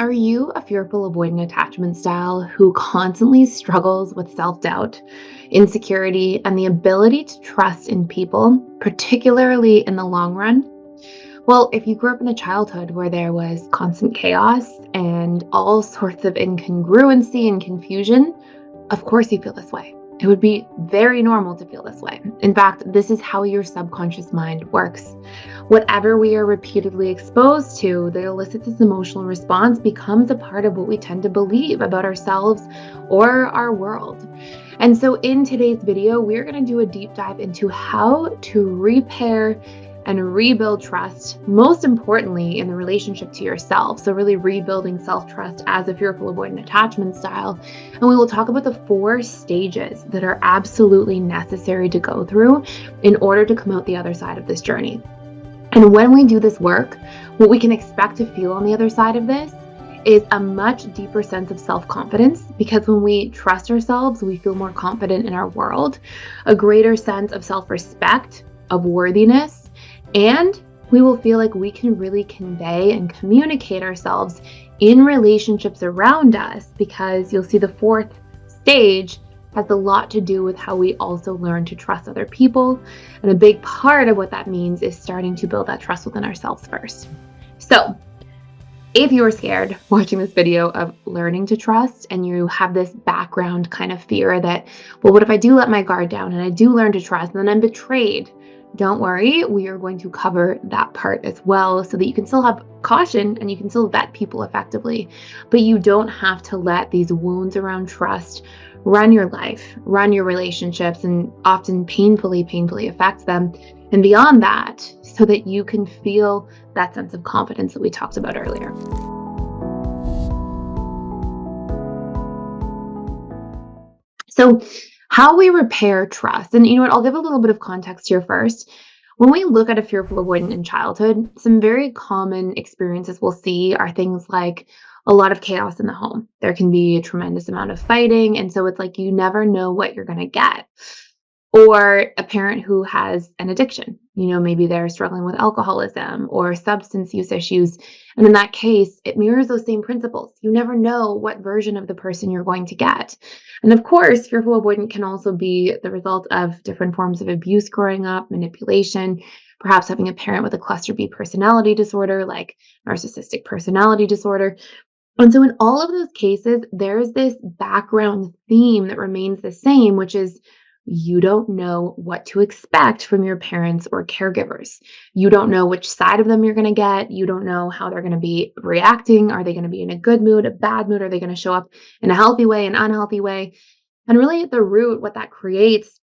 Are you a fearful avoidant attachment style who constantly struggles with self-doubt, insecurity, and the ability to trust in people, particularly in the long run? Well, if you grew up in a childhood where there was constant chaos and all sorts of incongruency and confusion, of course you feel this way. It would be very normal to feel this way. In fact, this is how your subconscious mind works. Whatever we are repeatedly exposed to that elicits this emotional response becomes a part of what we tend to believe about ourselves or our world. And so in today's video, we're going to do a deep dive into how to repair and rebuild trust, most importantly in the relationship to yourself. So really rebuilding self-trust as a fearful avoidant attachment style. And we will talk about the 4 stages that are absolutely necessary to go through in order to come out the other side of this journey. And when we do this work, what we can expect to feel on the other side of this is a much deeper sense of self-confidence, because when we trust ourselves, we feel more confident in our world, a greater sense of self-respect, of worthiness, and we will feel like we can really convey and communicate ourselves in relationships around us, because you'll see the 4th stage has a lot to do with how we also learn to trust other people. And a big part of what that means is starting to build that trust within ourselves first. So if you are scared watching this video of learning to trust and you have this background kind of fear that, well, what if I do let my guard down and I do learn to trust and then I'm betrayed? Don't worry, we are going to cover that part as well so that you can still have caution and you can still vet people effectively, but you don't have to let these wounds around trust run your life, run your relationships, and often painfully affect them. And beyond that, so that you can feel that sense of confidence that we talked about earlier. So how we repair trust, and you know what, I'll give a little bit of context here first. When we look at a fearful avoidant in childhood, some very common experiences we'll see are things like a lot of chaos in the home. There can be a tremendous amount of fighting, and so it's like you never know what you're going to get. Or a parent who has an addiction, maybe they're struggling with alcoholism or substance use issues. And in that case, it mirrors those same principles. You never know what version of the person you're going to get. And of course, fearful avoidant can also be the result of different forms of abuse growing up, manipulation, perhaps having a parent with a cluster B personality disorder, like narcissistic personality disorder. And so in all of those cases, there's this background theme that remains the same, which is you don't know what to expect from your parents or caregivers. You don't know which side of them you're going to get. You don't know how they're going to be reacting. Are they going to be in a good mood, a bad mood? Are they going to show up in a healthy way, an unhealthy way? And really at the root, what that creates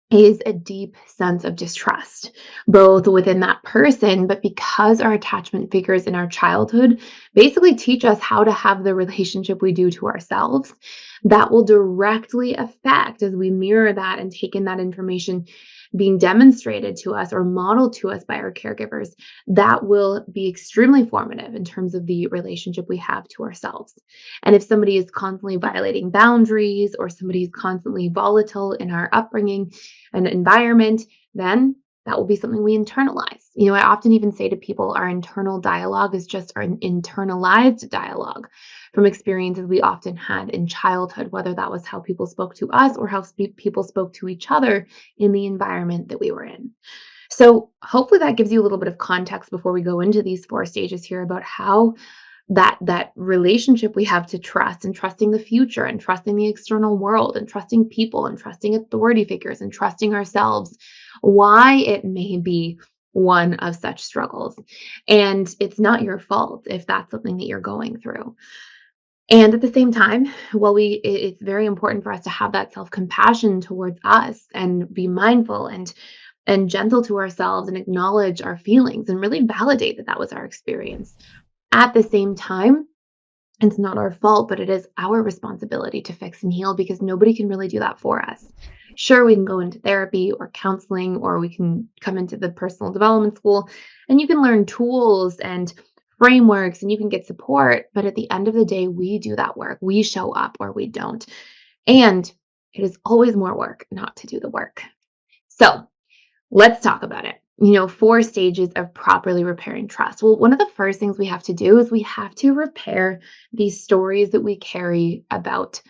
is a deep sense of distrust, both within that person, but because our attachment figures in our childhood basically teach us how to have the relationship we do to ourselves, that will directly affect as we mirror that and take in that information being demonstrated to us or modeled to us by our caregivers, that will be extremely formative in terms of the relationship we have to ourselves. And if somebody is constantly violating boundaries or somebody is constantly volatile in our upbringing and environment, then that will be something we internalize. I often even say to people, our internal dialogue is just our internalized dialogue from experiences we often had in childhood, whether that was how people spoke to us or how people spoke to each other in the environment that we were in. So hopefully that gives you a little bit of context before we go into these 4 stages here about how that relationship we have to trust, and trusting the future and trusting the external world and trusting people and trusting authority figures and trusting ourselves, why it may be one of such struggles. And it's not your fault if that's something that you're going through. And at the same time, it's very important for us to have that self-compassion towards us and be mindful and gentle to ourselves and acknowledge our feelings and really validate that that was our experience. At the same time, it's not our fault, but it is our responsibility to fix and heal, because nobody can really do that for us. Sure, we can go into therapy or counseling, or we can come into the personal development school and you can learn tools and frameworks and you can get support. But at the end of the day, we do that work. We show up or we don't. And it is always more work not to do the work. So let's talk about it. 4 stages of properly repairing trust. Well, one of the first things we have to do is we have to repair these stories that we carry about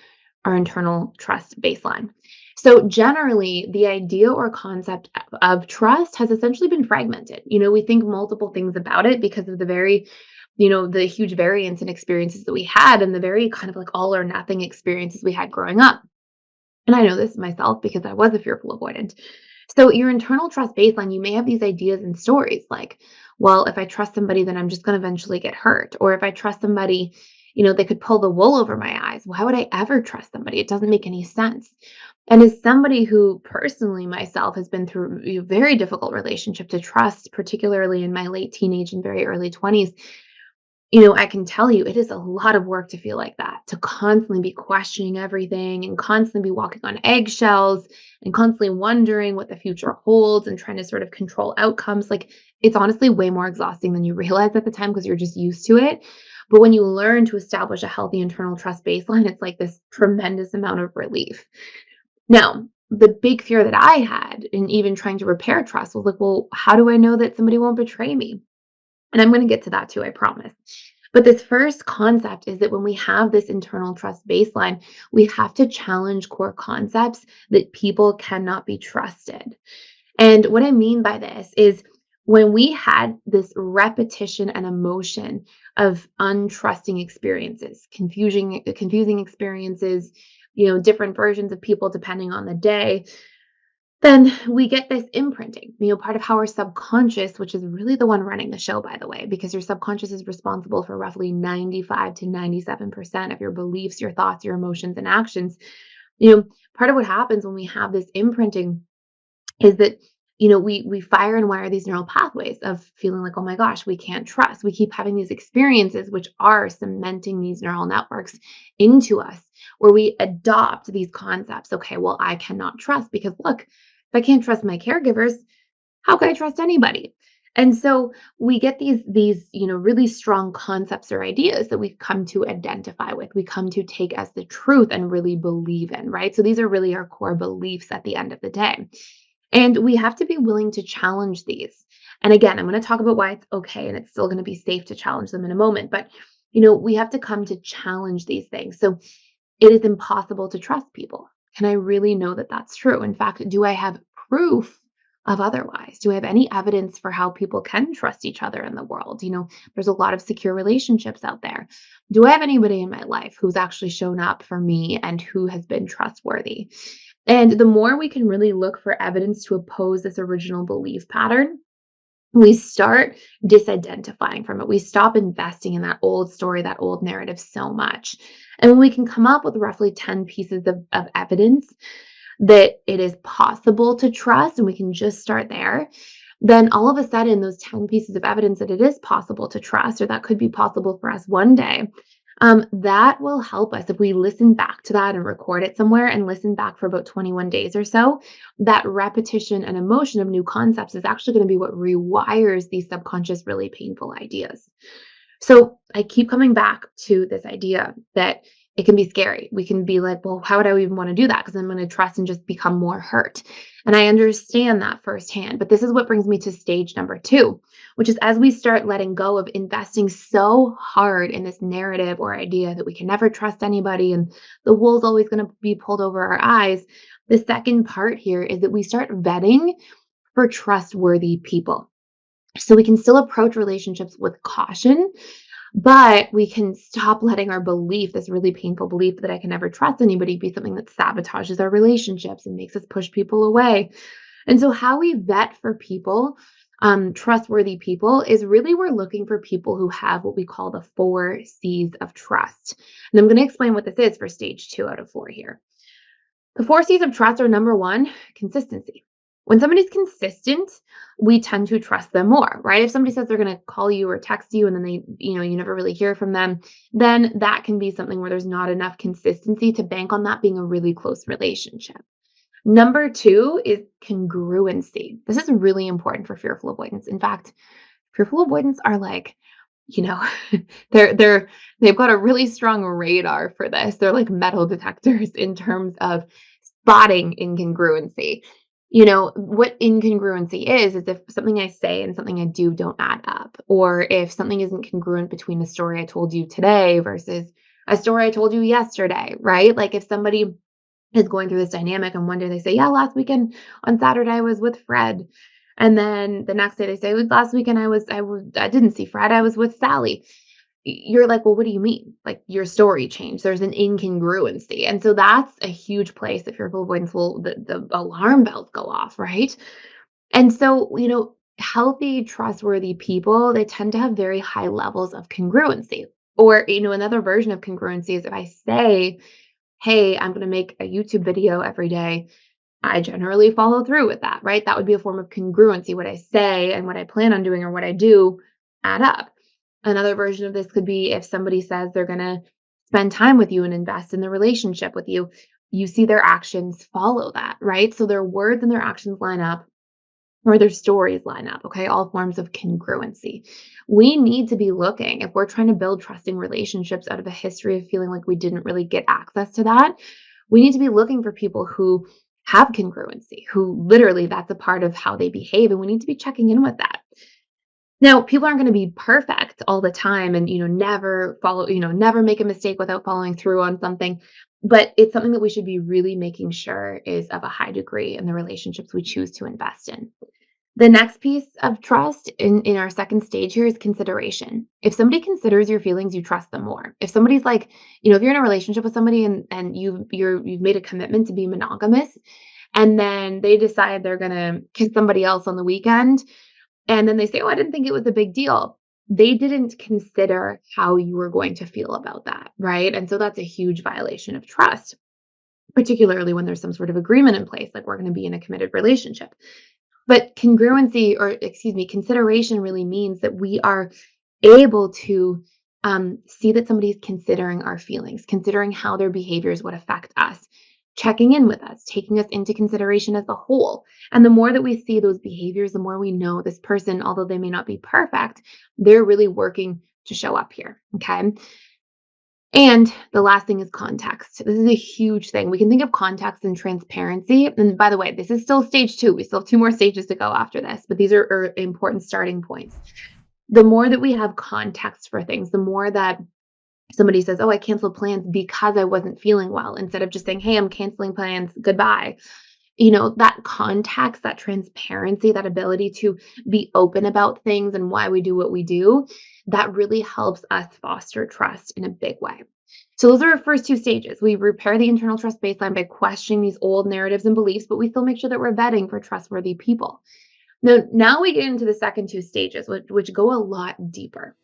our internal trust baseline. So, generally, the idea or concept of trust has essentially been fragmented. We think multiple things about it because of the huge variance in experiences that we had and the very kind of like all or nothing experiences we had growing up. And I know this myself because I was a fearful avoidant. So, your internal trust baseline, you may have these ideas and stories like, well, if I trust somebody, then I'm just going to eventually get hurt. Or if I trust somebody, they could pull the wool over my eyes. Why would I ever trust somebody? It doesn't make any sense. And as somebody who personally myself has been through a very difficult relationship to trust, particularly in my late teenage and very early 20s, I can tell you it is a lot of work to feel like that, to constantly be questioning everything and constantly be walking on eggshells and constantly wondering what the future holds and trying to sort of control outcomes. Like, it's honestly way more exhausting than you realize at the time because you're just used to it. But when you learn to establish a healthy internal trust baseline, it's like this tremendous amount of relief. Now, the big fear that I had in even trying to repair trust was like, well, how do I know that somebody won't betray me? And I'm going to get to that too, I promise. But this first concept is that when we have this internal trust baseline, we have to challenge core concepts that people cannot be trusted. And what I mean by this is when we had this repetition and emotion of untrusting experiences, confusing experiences, different versions of people depending on the day, then we get this imprinting, part of how our subconscious, which is really the one running the show, by the way, because your subconscious is responsible for roughly 95 to 97% of your beliefs, your thoughts, your emotions, and actions. You know, Part of what happens when we have this imprinting is that we fire and wire these neural pathways of feeling like, oh my gosh, we can't trust. We keep having these experiences which are cementing these neural networks into us, where we adopt these concepts. Okay, well, I cannot trust because look, if I can't trust my caregivers, how can I trust anybody? And so we get these really strong concepts or ideas that we come to identify with, we come to take as the truth and really believe in, right? So these are really our core beliefs at the end of the day. And we have to be willing to challenge these. And again, I'm going to talk about why it's okay and it's still going to be safe to challenge them in a moment. But, we have to come to challenge these things. So it is impossible to trust people. Can I really know that that's true? In fact, do I have proof of otherwise? Do I have any evidence for how people can trust each other in the world? There's a lot of secure relationships out there. Do I have anybody in my life who's actually shown up for me and who has been trustworthy? And the more we can really look for evidence to oppose this original belief pattern, we start disidentifying from it. We stop investing in that old story, that old narrative so much. And when we can come up with roughly 10 pieces of evidence that it is possible to trust, and we can just start there, then all of a sudden, those 10 pieces of evidence that it is possible to trust, or that could be possible for us one day, that will help us if we listen back to that and record it somewhere and listen back for about 21 days or so. That repetition and emotion of new concepts is actually going to be what rewires these subconscious, really painful ideas. So I keep coming back to this idea that it can be scary. We can be like, well, how would I even want to do that? Because I'm going to trust and just become more hurt. And I understand that firsthand. But this is what brings me to stage number two, which is as we start letting go of investing so hard in this narrative or idea that we can never trust anybody and the wool's always going to be pulled over our eyes. The second part here is that we start vetting for trustworthy people. So we can still approach relationships with caution, but we can stop letting our belief, this really painful belief that I can never trust anybody, be something that sabotages our relationships and makes us push people away. And so, how we vet for people, trustworthy people, is really we're looking for people who have what we call the 4 C's of trust. And I'm going to explain what this is for stage 2 out of 4 here. The 4 C's of trust are number one, consistency. When somebody's consistent, we tend to trust them more, right? If somebody says they're going to call you or text you and then you never really hear from them, then that can be something where there's not enough consistency to bank on that being a really close relationship. Number 2 is congruency. This is really important for fearful avoidance. In fact, fearful avoidance are like, you know, they've got a really strong radar for this. They're like metal detectors in terms of spotting incongruency. What incongruency is if something I say and something I do don't add up, or if something isn't congruent between a story I told you today versus a story I told you yesterday, right? Like if somebody is going through this dynamic and one day they say, yeah, last weekend on Saturday I was with Fred. And then the next day they say, last weekend I didn't see Fred, I was with Sally. You're like, well, what do you mean? Like your story changed. There's an incongruency. And so that's a huge place that fearful avoidance the alarm bells go off, right? And so, healthy, trustworthy people, they tend to have very high levels of congruency. Or, another version of congruency is if I say, hey, I'm going to make a YouTube video every day, I generally follow through with that, right? That would be a form of congruency. What I say and what I plan on doing or what I do add up. Another version of this could be if somebody says they're going to spend time with you and invest in the relationship with you, you see their actions follow that, right? So their words and their actions line up or their stories line up, okay? All forms of congruency. We need to be looking, if we're trying to build trusting relationships out of a history of feeling like we didn't really get access to that, we need to be looking for people who have congruency, who literally that's a part of how they behave. And we need to be checking in with that. Now, people aren't going to be perfect all the time and, never follow, never make a mistake without following through on something. But it's something that we should be really making sure is of a high degree in the relationships we choose to invest in. The next piece of trust in our second stage here is consideration. If somebody considers your feelings, you trust them more. If somebody's like, if you're in a relationship with somebody and you've made a commitment to be monogamous, and then they decide they're gonna kiss somebody else on the weekend, and then they say, "Oh, I didn't think it was a big deal." They didn't consider how you were going to feel about that, right? And so that's a huge violation of trust, particularly when there's some sort of agreement in place, like we're going to be in a committed relationship. But congruency, or excuse me, consideration really means that we are able to see that somebody is considering our feelings, considering how their behaviors would affect us, checking in with us, taking us into consideration as a whole. And the more that we see those behaviors, the more we know this person, although they may not be perfect, they're really working to show up here. Okay. And the last thing is context. This is a huge thing. We can think of context and transparency. And by the way, this is still stage two. We still have two more stages to go after this, but these are important starting points. The more that we have context for things, the more that somebody says, oh, I canceled plans because I wasn't feeling well, instead of just saying, hey, I'm canceling plans, goodbye. That context, that transparency, that ability to be open about things and why we do what we do, that really helps us foster trust in a big way. So those are our first two stages. We repair the internal trust baseline by questioning these old narratives and beliefs, but we still make sure that we're vetting for trustworthy people. Now we get into the second two stages, which go a lot deeper.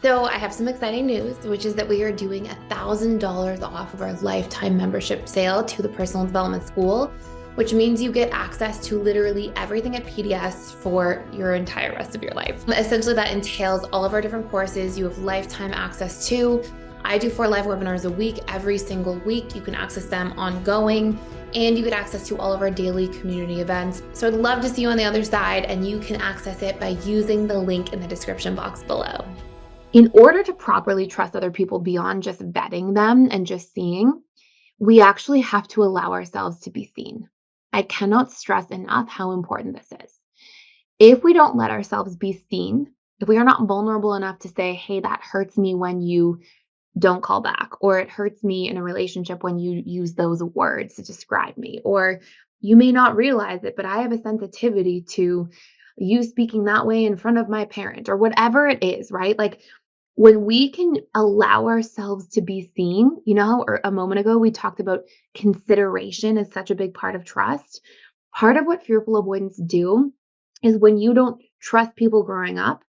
So I have some exciting news, which is that we are doing $1,000 off of our lifetime membership sale to the Personal Development School, which means you get access to literally everything at PDS for your entire rest of your life. Essentially, that entails all of our different courses you have lifetime access to. I do 4 live webinars a week, every single week. You can access them ongoing, and you get access to all of our daily community events. So I'd love to see you on the other side, and you can access it by using the link in the description box below. In order to properly trust other people beyond just vetting them and just seeing, we actually have to allow ourselves to be seen. I cannot stress enough how important this is. If we don't let ourselves be seen, if we are not vulnerable enough to say, hey, that hurts me when you don't call back, or it hurts me in a relationship when you use those words to describe me, or you may not realize it, but I have a sensitivity to you speaking that way in front of my parent, or whatever it is, right? Like when we can allow ourselves to be seen, or a moment ago we talked about consideration is such a big part of trust. Part of what fearful avoidance do is when you don't trust people growing up,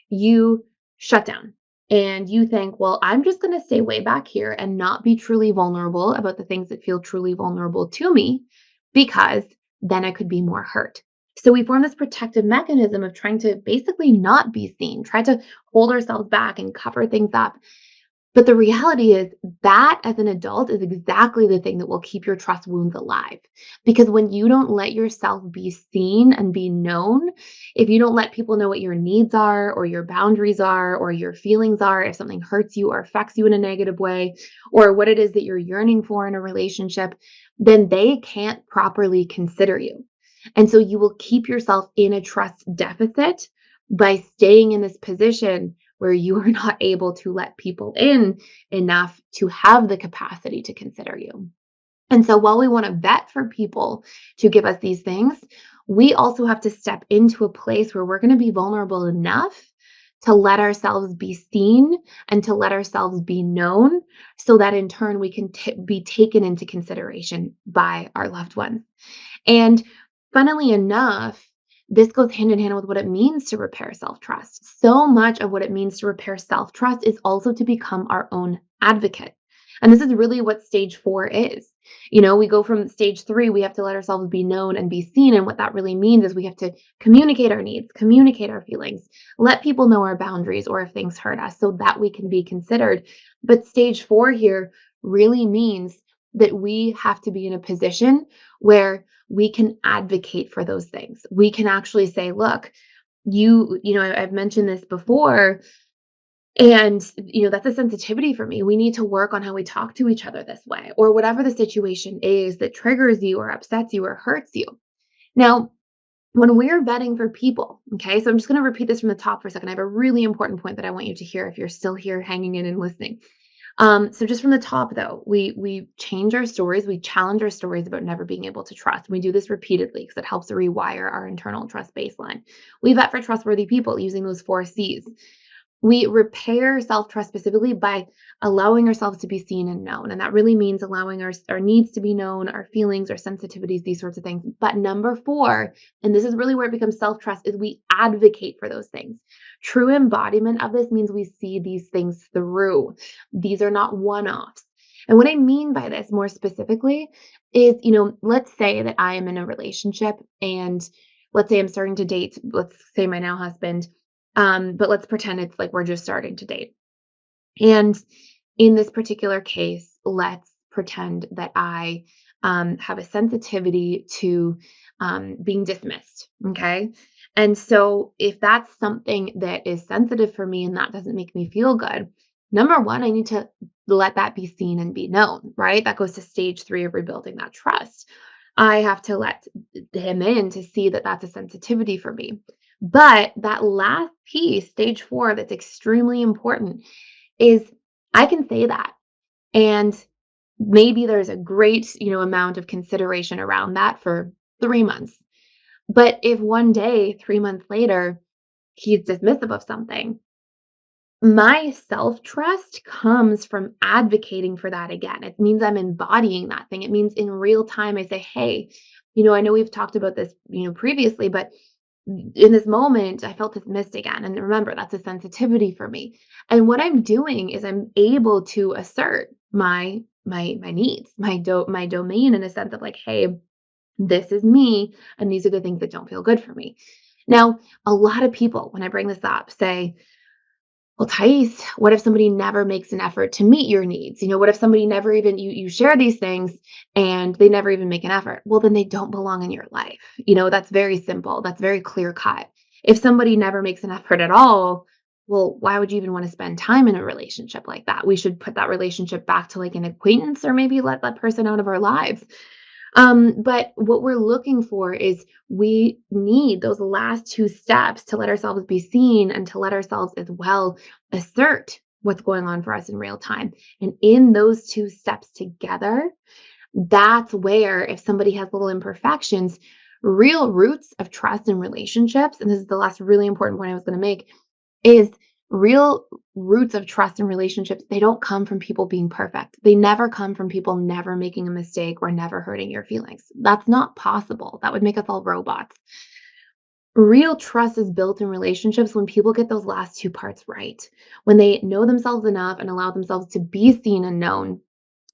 you shut down and you think, well, I'm just going to stay way back here and not be truly vulnerable about the things that feel truly vulnerable to me, because then I could be more hurt. So we form this protective mechanism of trying to basically not be seen, try to hold ourselves back and cover things up. But the reality is that as an adult is exactly the thing that will keep your trust wounds alive. Because when you don't let yourself be seen and be known, if you don't let people know what your needs are or your boundaries are or your feelings are, if something hurts you or affects you in a negative way, or what it is that you're yearning for in a relationship, then they can't properly consider you. And so you will keep yourself in a trust deficit by staying in this position where you are not able to let people in enough to have the capacity to consider you. And so while we want to vet for people to give us these things, we also have to step into a place where we're going to be vulnerable enough to let ourselves be seen and to let ourselves be known so that in turn we can be taken into consideration by our loved ones. And funnily enough, this goes hand in hand with what it means to repair self trust. So much of what it means to repair self trust is also to become our own advocate. And this is really what stage 4 is. We go from stage 3, we have to let ourselves be known and be seen. And what that really means is we have to communicate our needs, communicate our feelings, let people know our boundaries or if things hurt us so that we can be considered. But stage 4 here really means that we have to be in a position where we can advocate for those things. We can actually say, look, I've mentioned this before, and that's a sensitivity for me. We need to work on how we talk to each other this way, or whatever the situation is that triggers you or upsets you or hurts you. Now, when we're vetting for people, okay, so I'm just going to repeat this from the top for a second. I have a really important point that I want you to hear if you're still here hanging in and listening. So just from the top though, we change our stories, we challenge our stories about never being able to trust. We do this repeatedly because it helps to rewire our internal trust baseline. We vet for trustworthy people using those 4 C's. We repair self-trust specifically by allowing ourselves to be seen and known. And that really means allowing our needs to be known, our feelings, our sensitivities, these sorts of things. But number 4, and this is really where it becomes self-trust, is we advocate for those things. True embodiment of this means we see these things through. These are not one-offs. And what I mean by this more specifically is, let's say that I am in a relationship and let's say I'm starting to date, let's say my now husband, but let's pretend it's like we're just starting to date. And in this particular case, let's pretend that I have a sensitivity to being dismissed. Okay. And so if that's something that is sensitive for me and that doesn't make me feel good, number one, I need to let that be seen and be known, right? That goes to stage 3 of rebuilding that trust. I have to let him in to see that that's a sensitivity for me. But that last piece, stage 4, that's extremely important is I can say that. And maybe there's a great, amount of consideration around that for 3 months. But if one day, 3 months later, he's dismissive of something, my self-trust comes from advocating for that again. It means I'm embodying that thing. It means in real time, I say, hey, I know we've talked about this, previously, but in this moment, I felt dismissed again. And remember, that's a sensitivity for me. And what I'm doing is I'm able to assert my needs, my domain in a sense of like, hey, this is me, and these are the things that don't feel good for me. Now, a lot of people, when I bring this up, say, well, Thais, what if somebody never makes an effort to meet your needs? What if somebody never even you share these things and they never even make an effort? Well, then they don't belong in your life. That's very simple. That's very clear cut. If somebody never makes an effort at all, well, why would you even want to spend time in a relationship like that? We should put that relationship back to like an acquaintance or maybe let that person out of our lives. But what we're looking for is we need those last 2 steps to let ourselves be seen and to let ourselves as well assert what's going on for us in real time. And in those 2 steps together, that's where if somebody has little imperfections, real roots of trust in relationships, and this is the last really important point I was going to make, is real roots of trust in relationships, they don't come from people being perfect. They never come from people never making a mistake or never hurting your feelings. That's not possible. That would make us all robots. Real trust is built in relationships when people get those last 2 parts right, when they know themselves enough and allow themselves to be seen and known.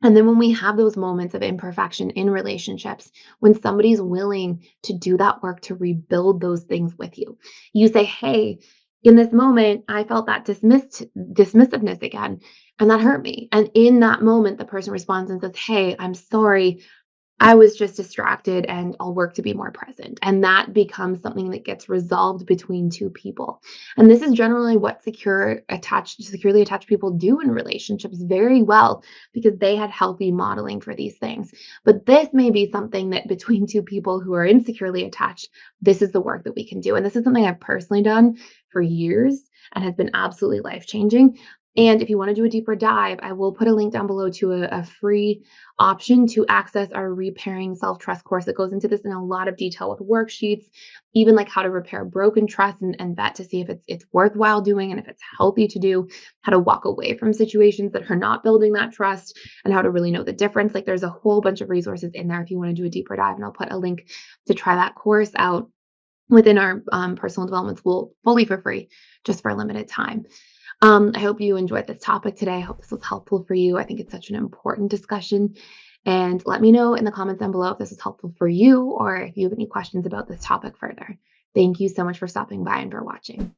And then when we have those moments of imperfection in relationships, when somebody's willing to do that work to rebuild those things with you, you say, hey, in this moment, I felt that dismissiveness again, and that hurt me. And in that moment, the person responds and says, hey, I'm sorry. I was just distracted and I'll work to be more present. And that becomes something that gets resolved between two people. And this is generally what securely attached people do in relationships very well because they had healthy modeling for these things. But this may be something that between two people who are insecurely attached, this is the work that we can do. And this is something I've personally done for years and has been absolutely life changing. And if you want to do a deeper dive, I will put a link down below to a free option to access our repairing self-trust course that goes into this in a lot of detail with worksheets, even like how to repair broken trust and vet to see if it's worthwhile doing and if it's healthy to do, how to walk away from situations that are not building that trust, and how to really know the difference. Like there's a whole bunch of resources in there if you want to do a deeper dive, and I'll put a link to try that course out within our personal development school fully for free, just for a limited time. I hope you enjoyed this topic today. I hope this was helpful for you. I think it's such an important discussion. And let me know in the comments down below if this is helpful for you or if you have any questions about this topic further. Thank you so much for stopping by and for watching.